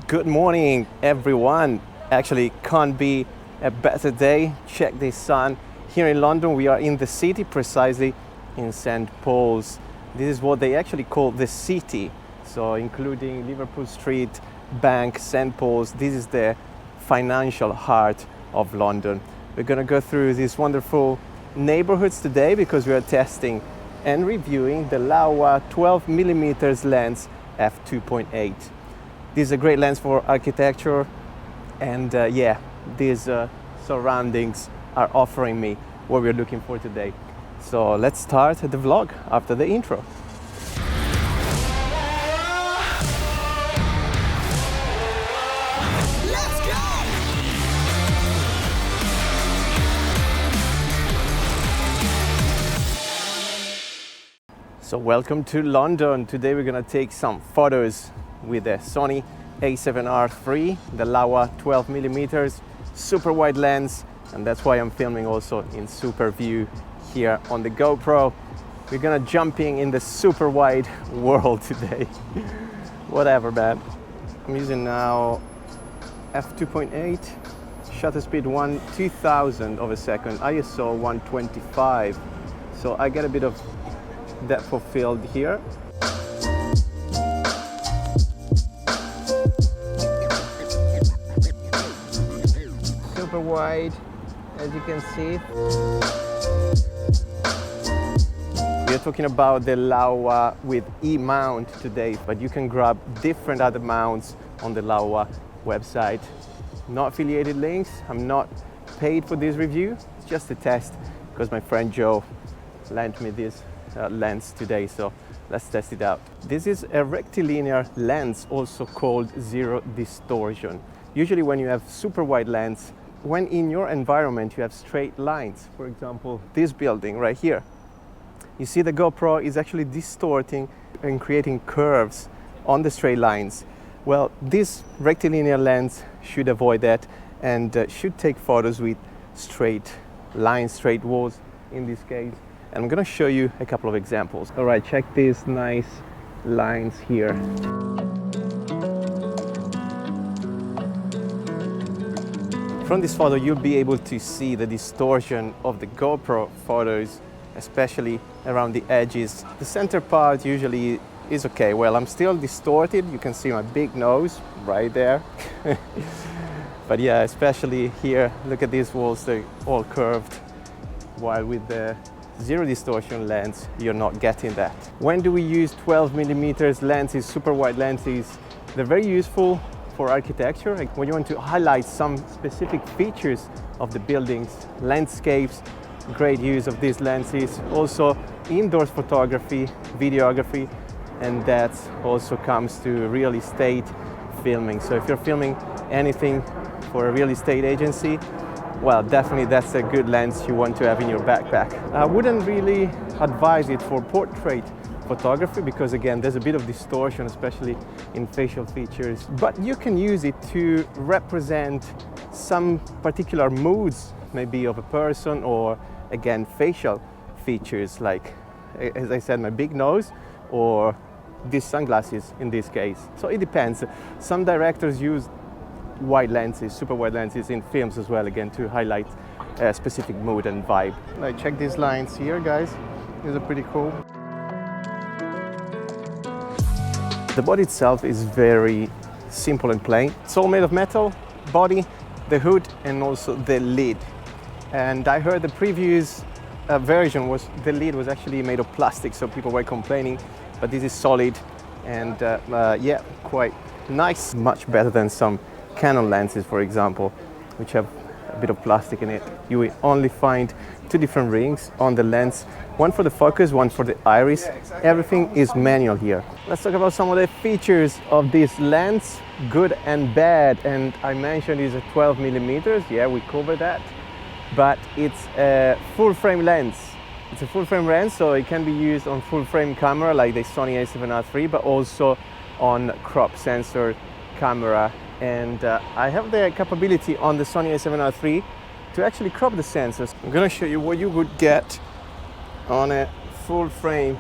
Good morning, everyone. Actually, can't be a better day. Check the sun. Here in London, we are in the city, precisely in St. Paul's. This is what they actually call the city. So including Liverpool Street, Bank, St. Paul's. This is the financial heart of London. We're gonna go through these wonderful neighborhoods today because we are testing and reviewing the Laowa 12mm lens f2.8. This is a great lens for architecture, and these surroundings are offering me what we're looking for today. So let's start the vlog after the intro. Let's go! So welcome to London. Today we're gonna take some photos with the Sony a7R III, the Laowa 12mm super wide lens, and that's why I'm filming also in super view here on the GoPro. We're gonna jumping in the super wide world today. Whatever, man. I'm using now f2.8, shutter speed 2000 of a second, ISO 125, so I get a bit of depth of field here. Super wide, as you can see. We are talking about the Laowa with E-mount today, but you can grab different other mounts on the Laowa website. Not affiliated links, I'm not paid for this review, it's just a test because my friend Joe lent me this lens today, so let's test it out. This is a rectilinear lens, also called Zero Distortion. Usually when you have super wide lens, when in your environment you have straight lines, for example this building right here, you see the GoPro is actually distorting and creating curves on the straight lines. Well, this rectilinear lens should avoid that and should take photos with straight lines, straight walls in this case. And I'm gonna show you a couple of examples. All right, check these nice lines here. From this photo, you'll be able to see the distortion of the GoPro photos, especially around the edges. The center part usually is okay. Well, I'm still distorted. You can see my big nose right there. But yeah, especially here, look at these walls, they're all curved, while with the Zero Distortion lens, you're not getting that. When do we use 12mm lenses, super wide lenses? They're very useful for architecture, like when you want to highlight some specific features of the buildings, landscapes, great use of these lenses. Also indoors photography, videography, and that also comes to real estate filming. So if you're filming anything for a real estate agency, well, definitely that's a good lens you want to have in your backpack. I wouldn't really advise it for portrait photography because again, there's a bit of distortion, especially in facial features, but you can use it to represent some particular moods, maybe of a person, or again, facial features, like, as I said, my big nose, or these sunglasses in this case. So it depends. Some directors use wide lenses, super wide lenses in films as well, again, to highlight a specific mood and vibe. Like, check these lines here, guys. These are pretty cool. The body itself is very simple and plain. It's all made of metal, body, the hood, and also the lid. And I heard the previous version was the lid was actually made of plastic, so people were complaining, but this is solid and yeah, quite nice. Much better than some Canon lenses, for example, which have a bit of plastic in it. You will only find two different rings on the lens, one for the focus, one for the iris. Everything is manual here. Let's talk about some of the features of this lens, good and bad. And I mentioned it's a 12mm, yeah, we covered that, but it's a full frame lens. It's a full frame lens, so it can be used on full frame camera like the Sony a7R III, but also on crop sensor camera. And I have the capability on the Sony a7R III to actually crop the sensors. I'm gonna show you what you would get on a full frame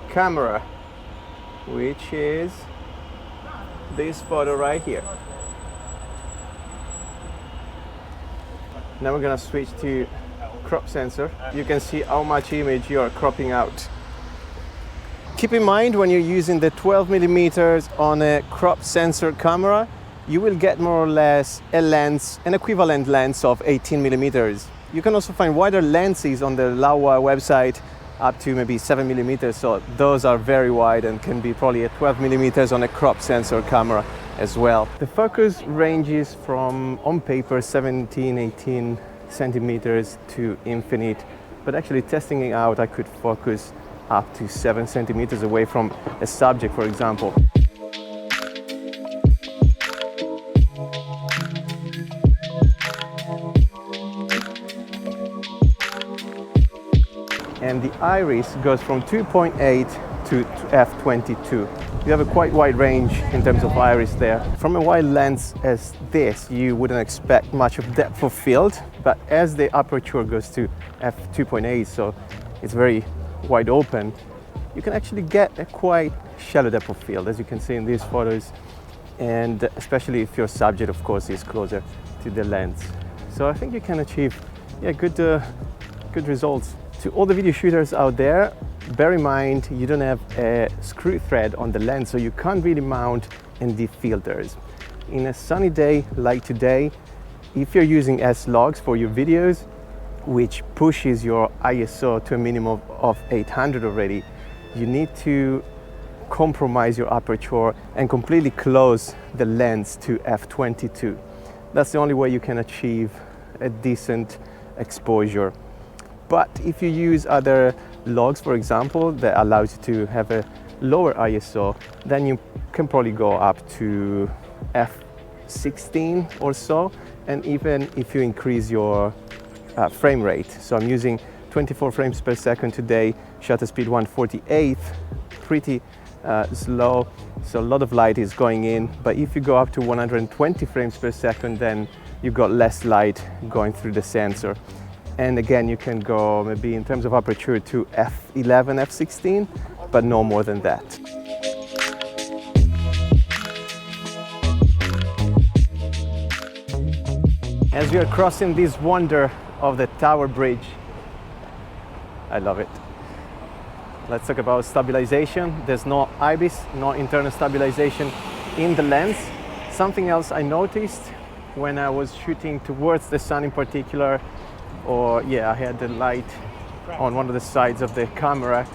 camera, which is this photo right here. Now we're gonna switch to crop sensor. You can see how much image you are cropping out. Keep in mind, when you're using the 12mm on a crop sensor camera, you will get more or less a lens, an equivalent lens of 18mm. You can also find wider lenses on the Laowa website up to maybe 7mm, so those are very wide and can be probably at 12mm on a crop sensor camera as well. The focus ranges from, on paper, 17, 18 centimeters to infinite, but actually testing it out, I could focus up to 7 centimeters away from a subject, for example. And the iris goes from 2.8 to f22. You have a quite wide range in terms of iris there. From a wide lens as this, you wouldn't expect much of depth of field, but as the aperture goes to f2.8, so it's very wide open, you can actually get a quite shallow depth of field, as you can see in these photos, and especially if your subject, of course, is closer to the lens. So I think you can achieve good results. To all the video shooters out there, bear in mind you don't have a screw thread on the lens, so you can't really mount ND filters. In a sunny day like today, if you're using S-Logs for your videos, which pushes your ISO to a minimum of 800 already, you need to compromise your aperture and completely close the lens to f22. That's the only way you can achieve a decent exposure. But if you use other logs, for example, that allows you to have a lower ISO, then you can probably go up to f16 or so, and even if you increase your frame rate. So I'm using 24 frames per second today, shutter speed 1/48, pretty slow, so a lot of light is going in. But if you go up to 120 frames per second, then you've got less light going through the sensor. And again, you can go maybe in terms of aperture to f11, f16, but no more than that. As we are crossing this wonder of the Tower Bridge, I love it. Let's talk about stabilization. There's no IBIS, no internal stabilization in the lens. Something else I noticed when I was shooting towards the sun in particular, or I had the light on one of the sides of the camera,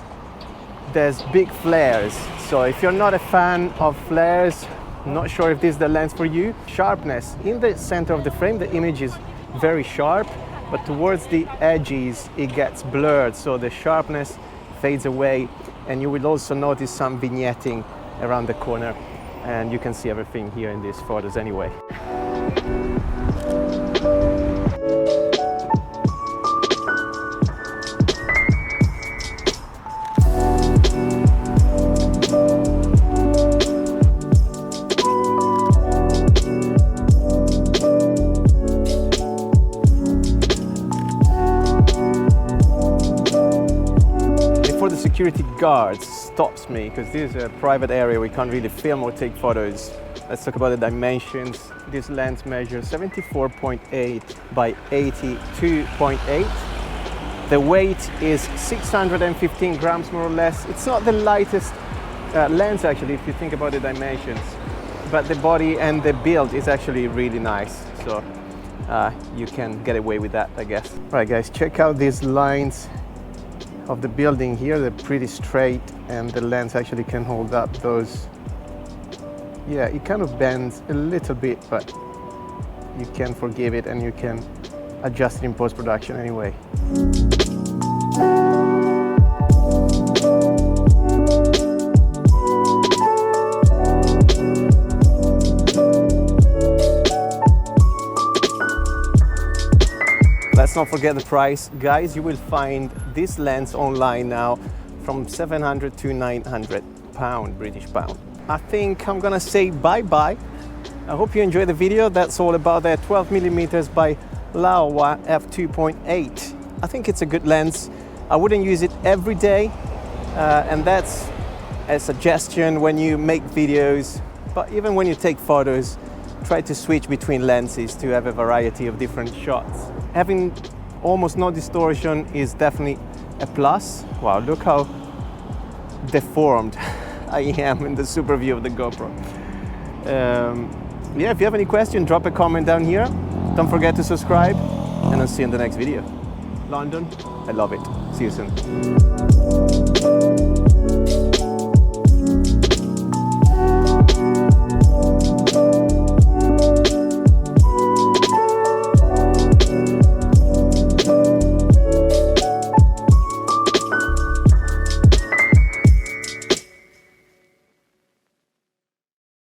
there's big flares. So if you're not a fan of flares, not sure if this is the lens for you. Sharpness in the center of the frame, the image is very sharp, but towards the edges it gets blurred, so the sharpness fades away, and you will also notice some vignetting around the corner, and you can see everything here in these photos anyway. Security guard stops me because this is a private area, we can't really film or take photos. Let's talk about the dimensions. This lens measures 74.8 by 82.8. The weight is 615 grams more or less. It's not the lightest lens actually if you think about the dimensions, but the body and the build is actually really nice, so you can get away with that, I guess. All right guys, check out these lines of the building here. They're pretty straight, and the lens actually can hold up those. It kind of bends a little bit, but you can forgive it and you can adjust it in post-production anyway. Let's not forget the price. Guys, you will find this lens online now from 700 to 900 pound, British pound. I think I'm gonna say bye-bye. I hope you enjoyed the video. That's all about the 12mm by Laowa f2.8. I think it's a good lens. I wouldn't use it every day, and that's a suggestion when you make videos. But even when you take photos, try to switch between lenses to have a variety of different shots. Having almost no distortion is definitely a plus. Wow, look how deformed I am in the super view of the GoPro. Yeah, if you have any question, drop a comment down here. Don't forget to subscribe, and I'll see you in the next video. London, I love it. See you soon.